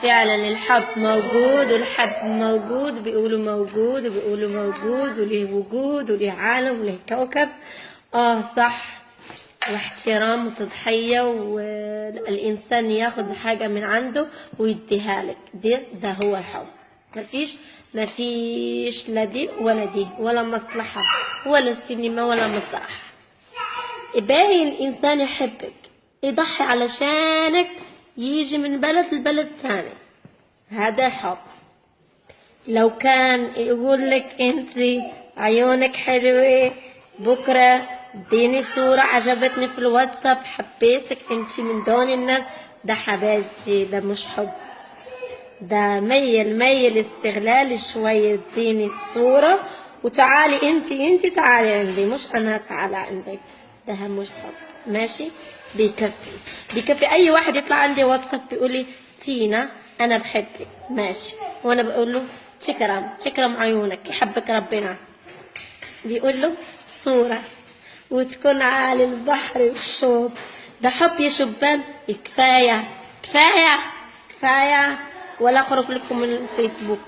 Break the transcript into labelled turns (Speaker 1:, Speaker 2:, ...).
Speaker 1: فعلا الحب موجود، والحب موجود، بيقولوا موجود وبيقولوا موجود، وليه وجود وليه عالم وليه كوكب. صح. واحترام وتضحية، والإنسان ياخد حاجة من عنده ويديها لك. ده هو الحب. مفيش لا دي ولا دي، ولا مصلحة ولا سينما ولا مسرح. باقي الإنسان يحبك، يضحي علشانك، يجي من بلد لبلد تاني. هذا حب. لو كان يقول لك انت عيونك حلوة، بكرة اديني صورة عجبتني في الواتساب، حبيتك انت من دون الناس، ده حبيبتي، ده مش حب. ده ميل استغلال شوية. اديني صورة وتعالي انت تعالي عندي، مش انا تعالى عندك. ده مش حب. ماشي. بيكفي اي واحد يطلع عندي واتساب بيقول لي سينا انا بحبك، ماشي، وانا بقول له تكرم عيونك، يحبك ربنا. بيقول له صورة وتكون عالي البحر والشوط. ده حب يا شبان. كفاية. ولا اخرج لكم من الفيسبوك.